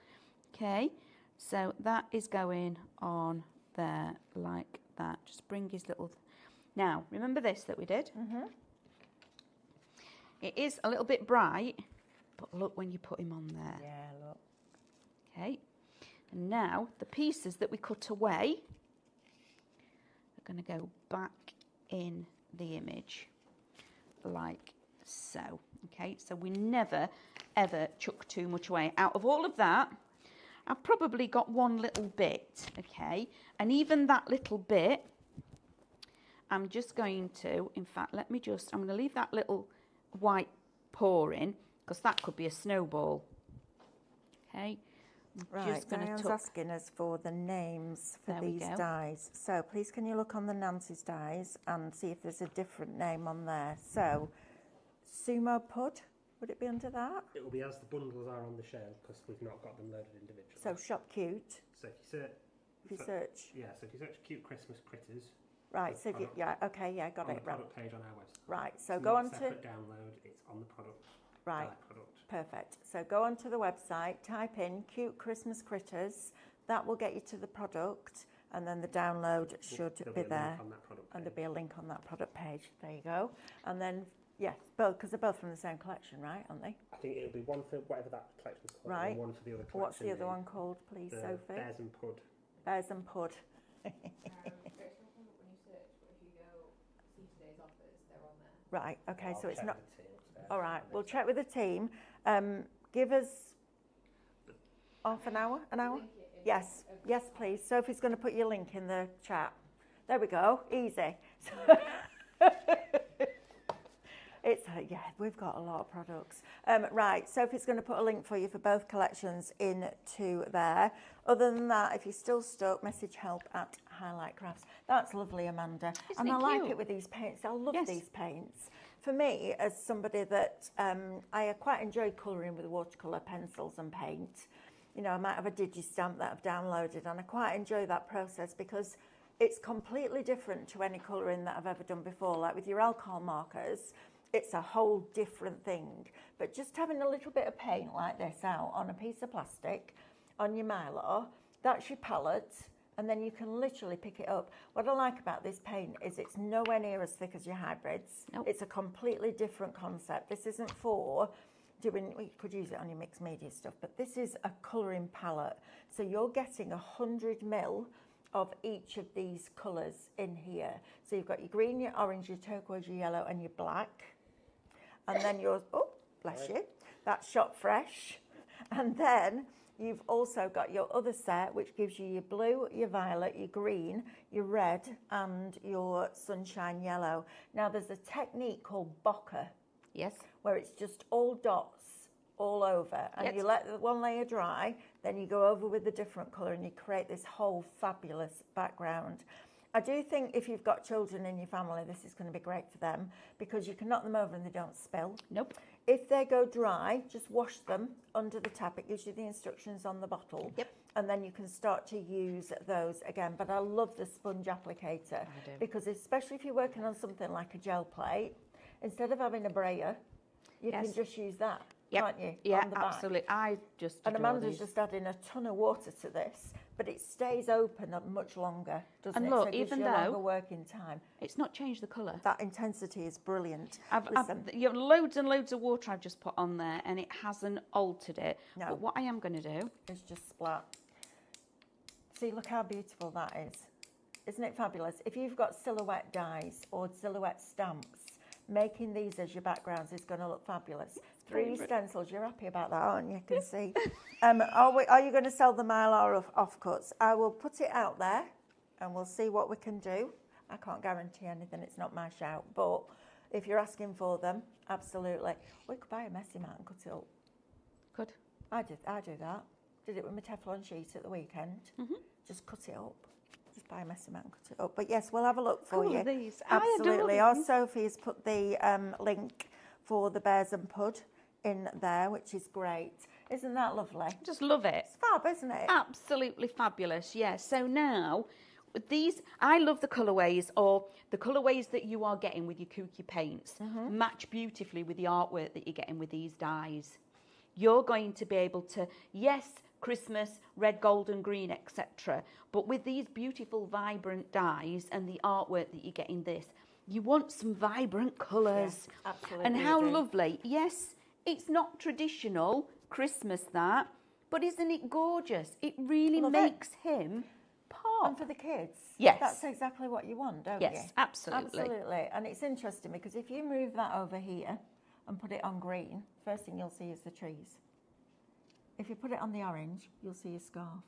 Okay, so that is going on there like that. Just bring his little... Now, remember this that we did? Mm-hmm. It is a little bit bright, but look when you put him on there. Yeah, look. Okay, and now the pieces that we cut away are going to go back in the image like so. Okay, so we never ever chuck too much away. Out of all of that, I've probably got one little bit, okay, and even that little bit I'm just going to, in fact, I'm going to leave that little white pour in because that could be a snowball. Okay. Right, Diane's asking us for the names for these dies. So please can you look on the Nancy's dies and see if there's a different name on there. So Sumo Pud, would it be under that? It will be as the bundles are on the shelf because we've not got them loaded individually. So Shop Cute. So if you search... Yeah, so if you search Cute Christmas Critters... Right, so got it, right. On the product page on our website. Right, so it's go not on to... separate download, it's on the product. Right, product. Perfect. So go onto the website, type in Cute Christmas Critters, that will get you to the product, and then the download should be there. And there'll be a link on that product page. There you go. And then, yes, both, because they're both from the same collection, right, aren't they? I think it'll be one for whatever that collection's called, right. And one for the other collection. What's the other one called, please, Sophie? Bears and Pud. Bears and Pud. Right, okay, so it's not... All right, we'll check with the team. Give us half an hour? Yes, yes, please. Sophie's going to put your link in the chat. There we go, easy. Yeah, we've got a lot of products. Right, Sophie's going to put a link for you for both collections into there. Other than that, if you're still stuck, message help at Highlight Crafts. That's lovely, Amanda. Isn't it like cute? it with these paints. I love these paints. For me, as somebody that I quite enjoy colouring with watercolour pencils and paint. You know, I might have a digi-stamp that I've downloaded, and I quite enjoy that process because it's completely different to any colouring that I've ever done before. Like with your alcohol markers, it's a whole different thing. But just having a little bit of paint like this out on a piece of plastic on your Mylar, that's your palette, and then you can literally pick it up. What I like about this paint is it's nowhere near as thick as your hybrids. Nope. It's a completely different concept. This isn't for doing, well, you could use it on your mixed media stuff, but this is a colouring palette. So you're getting 100 ml of each of these colours in here. So you've got your green, your orange, your turquoise, your yellow, and your black. And then yours, oh, bless you, that's shot fresh. And then you've also got your other set, which gives you your blue, your violet, your green, your red, and your sunshine yellow. Now, there's a technique called bokeh. Yes. Where it's just all dots all over. And you let the one layer dry, then you go over with a different colour and you create this whole fabulous background. I do think if you've got children in your family, this is going to be great for them because you can knock them over and they don't spill. Nope. If they go dry, just wash them under the tap. It gives you the instructions on the bottle. Yep. And then you can start to use those again. But I love the sponge applicator because especially if you're working on something like a gel plate, instead of having a brayer, you can just use that, can't you? Yeah, on the back. absolutely. I just And Amanda's just adding a ton of water to this, but it stays open much longer, doesn't and it? look, So it gives even you though longer working time. It's not changed the colour. That intensity is brilliant. You have loads and loads of water I've just put on there, and it hasn't altered it. No. But what I am going to do is just splat. See, look how beautiful that is. Isn't it fabulous? If you've got silhouette dies or silhouette stamps, making these as your backgrounds is going to look fabulous. 3D stencils, you're happy about that, aren't you? I can see. Are you going to sell the Mylar offcuts? I will put it out there and we'll see what we can do. I can't guarantee anything, it's not my shout. But if you're asking for them, absolutely. We could buy a messy mat and cut it up. Good. I do that. Did it with my Teflon sheet at the weekend. Just cut it up. Just buy a messy mat and cut it up. But yes, we'll have a look for you. These. Absolutely. Our Sophie's put the link for the Bears and Pud in there, which is great. Isn't that lovely? Just love it. It's fab, isn't it? Absolutely fabulous. Yeah. So now, with these, I love the colourways, or the colourways that you are getting with your kooky paints match beautifully with the artwork that you're getting with these dyes. You're going to be able to, yes, Christmas, red, gold and green, etc. But with these beautiful, vibrant dyes and the artwork that you get in this, you want some vibrant colours. Yes, absolutely. And how lovely. Yes, it's not traditional Christmas that, but isn't it gorgeous? It really makes him pop. And for the kids. Yes. That's exactly what you want, don't you? Yes, absolutely. Absolutely. And it's interesting because if you move that over here and put it on green, first thing you'll see is the trees. If you put it on the orange, you'll see a scarf.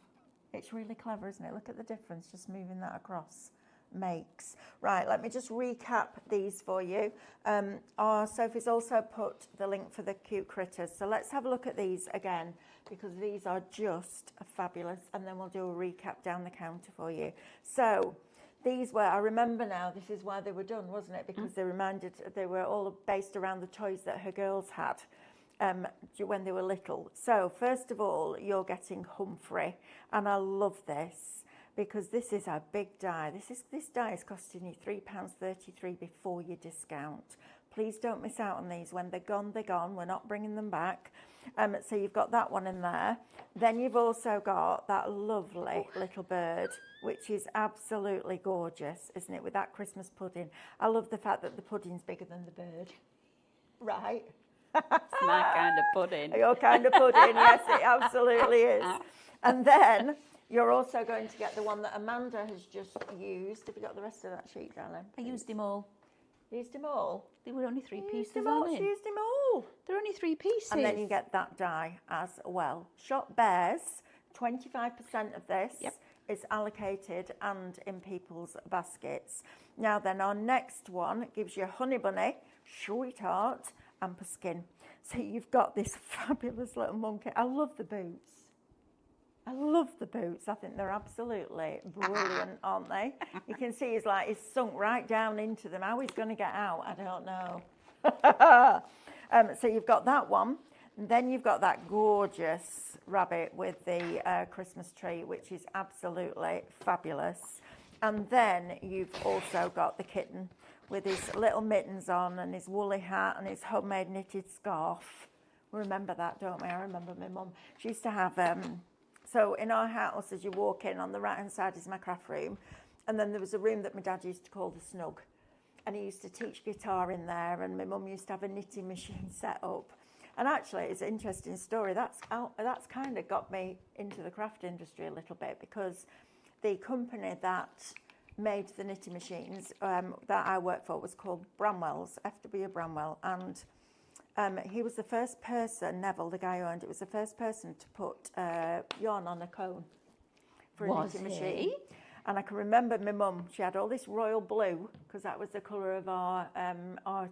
It's really clever, isn't it? Look at the difference just moving that across makes. Right, let me just recap these for you. Sophie's also put the link for the cute critters. So let's have a look at these again, because these are just fabulous. And then we'll do a recap down the counter for you. So these were, I remember now, this is why they were done, wasn't it? Because they were all based around the toys that her girls had when they were little. So first of all, you're getting Humphrey, and I love this because this is a big die. This die is costing you £3.33 before your discount. Please don't miss out on these. When they're gone, they're gone. We're not bringing them back. So you've got that one in there. Then you've also got that lovely little bird, which is absolutely gorgeous, isn't it, with that Christmas pudding. I love the fact that the pudding's bigger than the bird. Right? It's my kind of pudding. Your kind of pudding, yes, it absolutely is. And then you're also going to get the one that Amanda has just used. Have you got the rest of that sheet, darling? I used them all. Used them all? They were only three pieces, She aren't they? used them all. They're only 3 pieces. And then you get that die as well. Shop Bears, 25% of this is allocated and in people's baskets. Now then, our next one gives you Honey Bunny, Sweetheart, and Pumpkin. So you've got this fabulous little monkey. I love the boots. I love the boots. I think they're absolutely brilliant, aren't they? You can see he's sunk right down into them. How he's going to get out, I don't know. So you've got that one. And then you've got that gorgeous rabbit with the Christmas tree, which is absolutely fabulous. And then you've also got the kitten with his little mittens on and his woolly hat and his homemade knitted scarf. We remember that, don't we? I remember my mum. She used to have... So in our house, as you walk in, on the right-hand side is my craft room. And then there was a room that my dad used to call the snug. And he used to teach guitar in there. And my mum used to have a knitting machine set up. And actually, it's an interesting story. That's kind of got me into the craft industry a little bit, because the company that made the knitting machines that I worked for was called Bramwell's, F.W. Bramwell. And he was the first person, Neville, the guy who owned it, was the first person to put yarn on a cone for a knitting machine. And I can remember my mum, she had all this royal blue, because that was the colour of our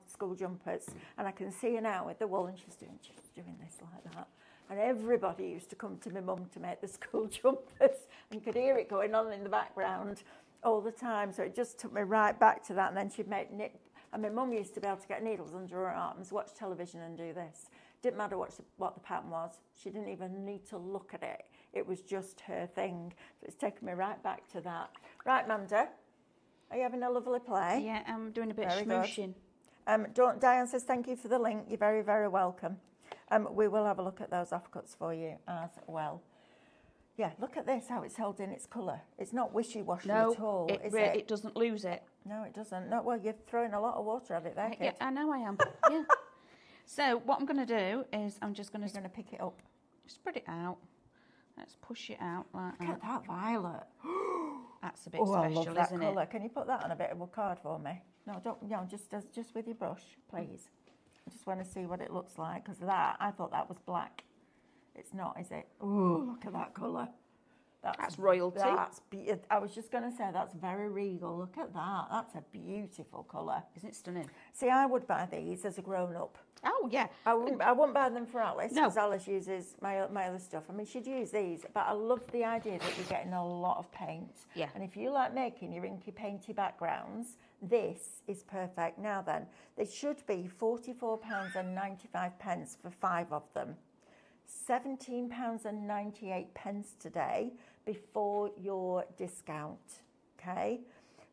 school jumpers. And I can see her now with the wool, and she's doing this like that. And everybody used to come to my mum to make the school jumpers, and you could hear it going on in the background all the time. So it just took me right back to that. And then she'd make knit. And my mum used to be able to get needles under her arms, watch television and do this. Didn't matter what the pattern was. She didn't even need to look at it. It was just her thing. So it's taken me right back to that. Right, Manda, are you having a lovely play? Yeah, I'm doing a bit of smooshing. Diane says, thank you for the link. You're very, very welcome. We will have a look at those offcuts for you as well. Yeah, look at this, how it's held in its colour. It's not wishy-washy at all, is it? It doesn't lose it. No, it doesn't. No, well, you're throwing a lot of water at it there, kid. Yeah, I know I am. Yeah. So what I'm going to do is I'm just going to... You're going to pick it up. Spread it out. Let's push it out like that. Look at that violet. That's a bit special, I love that isn't colour. it? Can you put that on a bit of a card for me? No, don't. No, just with your brush, please. I just want to see what it looks like, because I thought that was black. It's not, is it? Oh, look at that colour. That's royalty. I was just going to say, that's very regal. Look at that. That's a beautiful colour. Isn't it stunning? See, I would buy these as a grown-up. Oh, yeah. I wouldn't buy them for Alice, No. because Alice uses my other stuff. I mean, she'd use these, but I love the idea that you're getting a lot of paint. Yeah. And if you like making your inky painty backgrounds, this is perfect. Now then, they should be £44.95 for 5 of them. £17.98 today before your discount, okay?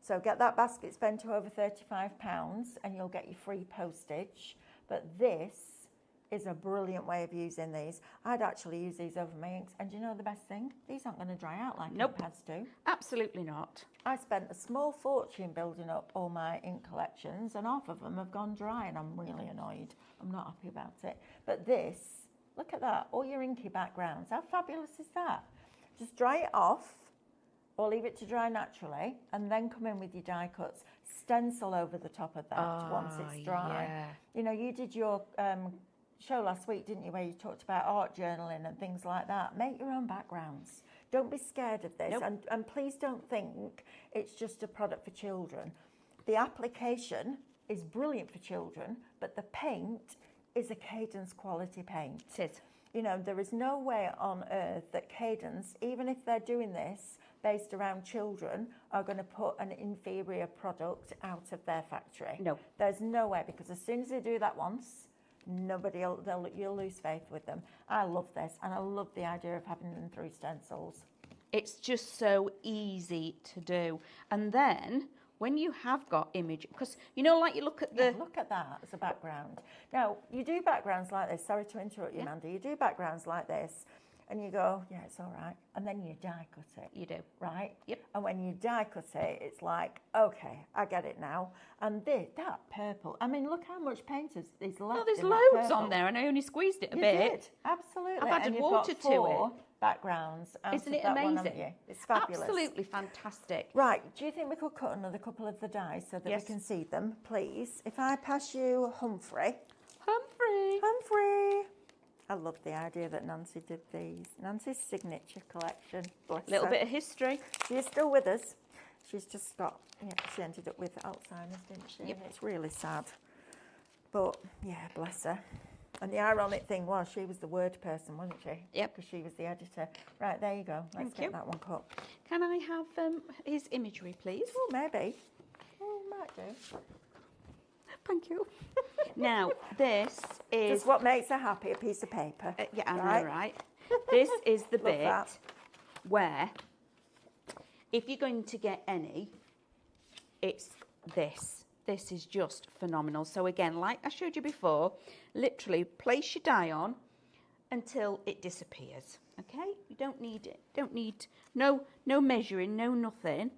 So get that basket spent to over £35 and you'll get your free postage. But this is a brilliant way of using these. I'd actually use these over my inks. And do you know the best thing? These aren't going to dry out like ink pads do. Absolutely not. I spent a small fortune building up all my ink collections and half of them have gone dry and I'm really annoyed. I'm not happy about it. But this, look at that, all your inky backgrounds. How fabulous is that? Just dry it off or leave it to dry naturally and then come in with your die cuts. Stencil over the top of that once it's dry. Yeah. You know, you did your show last week, didn't you, where you talked about art journaling and things like that. Make your own backgrounds. Don't be scared of this. Nope. And please don't think it's just a product for children. The application is brilliant for children, but the paint is a Cadence quality paint. It is. You know, there is no way on earth that Cadence, even if they're doing this based around children, are going to put an inferior product out of their factory. No. There's no way, because as soon as they do that once, you'll lose faith with them. I love this, and I love the idea of having them through stencils. It's just so easy to do. And then when you have got image, because you know, like you look at the... Yeah, look at that as a background. Now, you do backgrounds like this. Sorry to interrupt you, Mandy. You do backgrounds like this, and you go, yeah, it's all right. And then you die cut it. You do. Right? Yep. And when you die cut it, it's like, okay, I get it now. And that purple, I mean, look how much paint is left. No, there's in that loads purple. on there, and I only squeezed it a You bit. did, absolutely. I've added and you've water got to 4 it. backgrounds out Isn't of it that one, haven't amazing? you? It's fabulous. Absolutely fantastic. Right, do you think we could cut another couple of the dies so that Yes. we can see them, please? If I pass you Humphrey. Humphrey. I love the idea that Nancy did these. Nancy's signature collection. Bless Little her. bit of history. She is still with us. She's just got, she ended up with Alzheimer's, didn't she? Yep. And it's really sad. But, yeah, bless her. And the ironic thing was she was the word person, wasn't she? Yep. Because she was the editor. Right, there you go. Let's Thank get you. that one cut. Can I have his imagery, please? Oh, maybe. Oh, might do. Thank you. Now, this is... Just what makes her happy, a piece of paper. yeah, I know, right? right? This is the Love bit that. where, if you're going to get any, it's this. This is just phenomenal. So again, like I showed you before, literally place your die on until it disappears. Okay? You don't need it. Don't need no measuring, no nothing.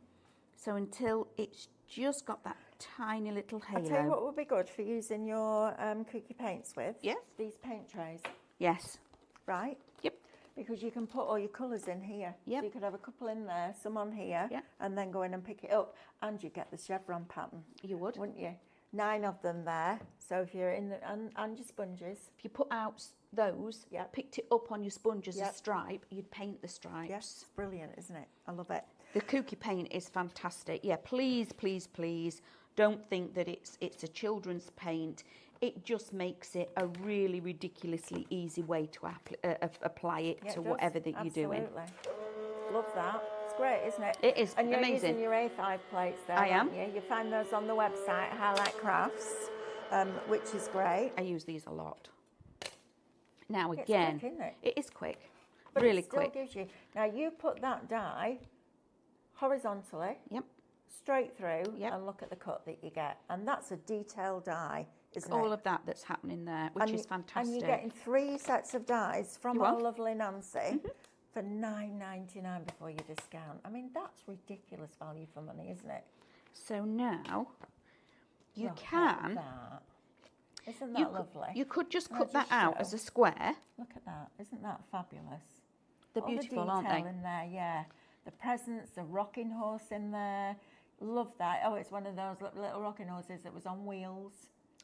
So until it's just got that tiny little halo. I'll tell you what would be good for using your kooky paints with. Yes. These paint trays, Yes. right? Yep. Because you can put all your colours in here. Yep. So you could have a couple in there, some on here, Yep. and then go in and pick it up. And you get the chevron pattern. You would. Wouldn't you? 9 of them there. So if you're in the, and your sponges. If you put out those, Yep. picked it up on your sponge as a Yep. stripe, you'd paint the stripes. Yes, brilliant, isn't it? I love it. The kooky paint is fantastic. Yeah, please, please, please don't think that it's a children's paint. It just makes it a really ridiculously easy way to apply it Yeah, to it whatever does. that you're doing. Absolutely. Love that. It's great, isn't it? It is and you're amazing. using your A5 plates there, I am. aren't you? You find those on the website, Highlight Crafts, which is great. I use these a lot. Now It's again, quick, isn't it? it is quick, But really it still quick. gives you... Now, you put that die horizontally, Yep. straight through, Yep. and look at the cut that you get. And that's a detailed die, isn't All it? of that that's happening there, which is fantastic. And you're getting 3 sets of dies from You our are. lovely Nancy for £9.99 before your discount. I mean, that's ridiculous value for money, isn't it? So now you Look at can. that. Isn't that You lovely? you could just Can I cut that just out show? as a square. Look at that. Isn't that fabulous? They're All beautiful, the aren't detail they? in there, yeah. The presents, the rocking horse in there. Love that. Oh, it's one of those little rocking horses that was on wheels.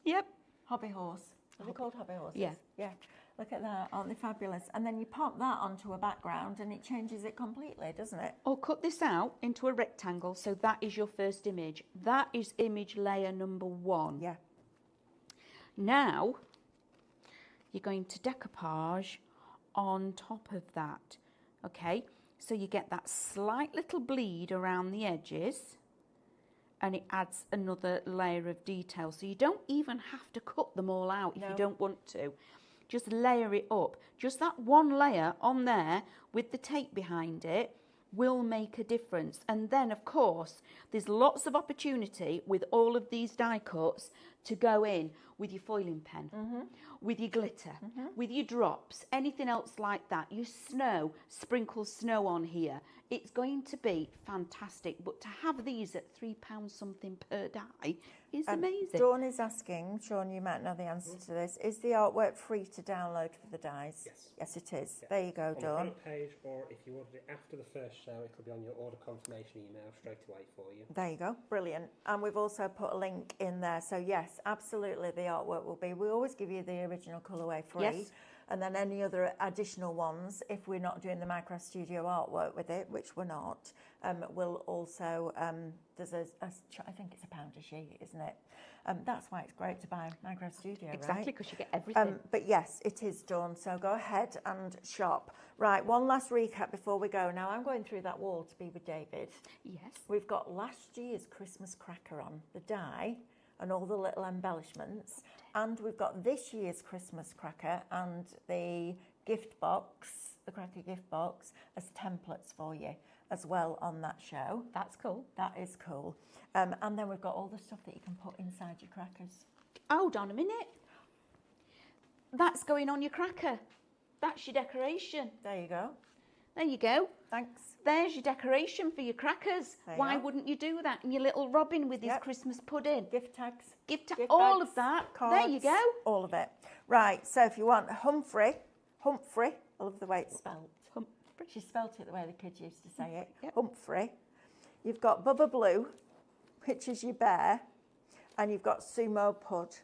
Yep. Hobby horse. Are they called hobby horses? Yeah. Yeah. Look at that, aren't they fabulous? And then you pop that onto a background and it changes it completely, doesn't it? Or cut this out into a rectangle, so that is your first image. That is image layer number 1. Yeah. Now, you're going to decoupage on top of that, okay? So you get that slight little bleed around the edges, and it adds another layer of detail. So you don't even have to cut them all out if you don't want to. Just layer it up. Just that one layer on there with the tape behind it will make a difference. And then, of course, there's lots of opportunity with all of these die cuts to go in with your foiling pen, with your glitter, with your drops, anything else like that. You sprinkle snow on here. It's going to be fantastic. But to have these at £3 something per die is amazing. Dawn is asking, Sean, you might know the answer to this, is the artwork free to download for the dies? Yes. Yes, it is. Yeah. There you go, on Dawn. the front page, or if you ordered it after the first show, it'll be on your order confirmation email straight away for you. There you go. Brilliant. And we've also put a link in there. So, yes, absolutely, the artwork will be. We always give you the original colourway free. Yes. And then any other additional ones, if we're not doing the Minecraft Studio artwork with it, which we're not, we'll also, there's I think it's £1 a sheet, isn't it? That's why it's great to buy Minecraft Studio, Exactly, right? because you get everything. But yes, it is done. So go ahead and shop. Right, one last recap before we go. Now, I'm going through that wall to be with David. Yes. We've got last year's Christmas cracker on, the die, and all the little embellishments. And we've got this year's Christmas cracker and the gift box, the cracker gift box, as templates for you as well on that show. That's cool. That is cool. And then we've got all the stuff that you can put inside your crackers. Hold on a minute. That's going on your cracker. That's your decoration. There you go. There you go. Thanks. There's your decoration for your crackers. There you Why go. wouldn't you do that? And your little Robin with his Yep. Christmas pudding. Gift tags. Gift bags, all of that. Cards, There you go. All of it. Right, so if you want Humphrey, I love the way it's spelled. Humphrey. She spelt it the way the kids used to say it. Yep. Humphrey. You've got Bubba Blue, which is your bear, and you've got Sumo Pud.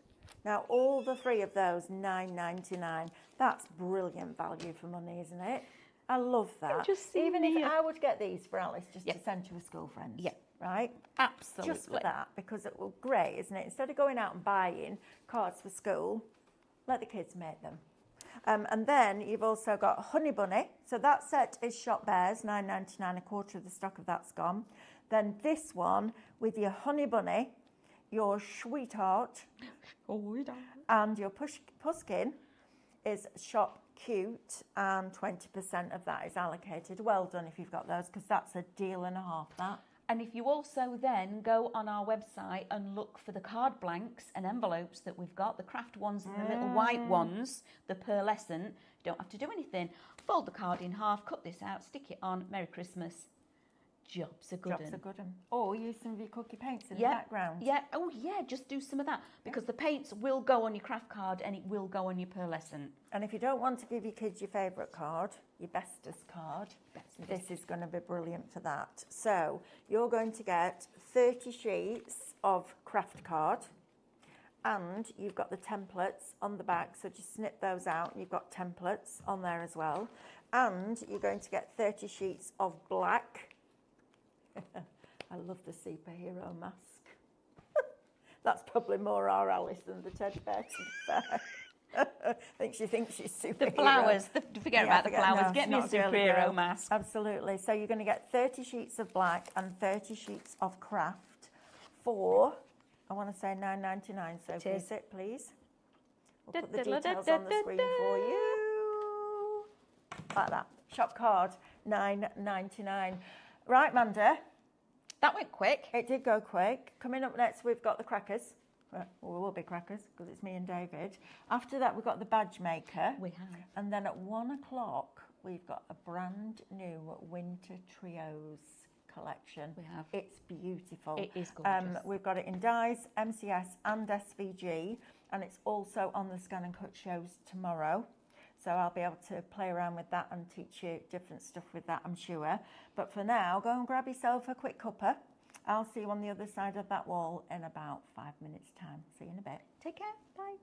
Now, all the three of those, $9.99. That's brilliant value for money, isn't it? I love that. just see Even me. if I would get these for Alice just Yeah. to send to a school friend. Yeah. Right? Absolutely. Just for that, because it will great, isn't it? Instead of going out and buying cards for school, let the kids make them. And then you've also got Honey Bunny. So that set is Shop Bears, $9.99. A quarter of the stock of that's gone. Then this one with your Honey Bunny, your Sweetheart, and your Puskin is Shop Cute, and 20% of that is allocated. Well done if you've got those, because that's a deal and a half, that. And if you also then go on our website and look for the card blanks and envelopes that we've got, the craft ones and the little white ones, the pearlescent, you don't have to do anything. Fold the card in half, cut this out, stick it on, Merry Christmas. Jobs are good. Jobs are good. Or use some of your cookie paints in the Yeah, background. yeah. Oh, yeah, just do some of that. Because the paints will go on your craft card and it will go on your pearlescent. And if you don't want to give your kids your favourite card, your bestest card, this is going to be brilliant for that. So you're going to get 30 sheets of craft card, and you've got the templates on the back, so just snip those out and you've got templates on there as well. And you're going to get 30 sheets of black. I love the superhero mask. That's probably more our Alice than the teddy bear, to be fair. I think she thinks she's superhero. The flowers, forget about the flowers. No, Get me a she's not girly superhero girl. mask. Absolutely. So you're going to get 30 sheets of black and 30 sheets of craft for, I want to say $9.99. So Cheers. it, please. We'll put the details on the screen for you. Like that. Shop card, $9.99. Right, Manda. That went quick. It did go quick. Coming up next, we've got the crackers. Well, we will be crackers because it's me and David. After that, we've got the badge maker. We have. And then at 1 o'clock, we've got a brand new Winter Trios collection. We have. It's beautiful. It is gorgeous. We've got it in dyes, MCS and SVG. And it's also on the Scan and Cut shows tomorrow. So I'll be able to play around with that and teach you different stuff with that, I'm sure. But for now, go and grab yourself a quick cuppa. I'll see you on the other side of that wall in about 5 minutes' time. See you in a bit. Take care. Bye.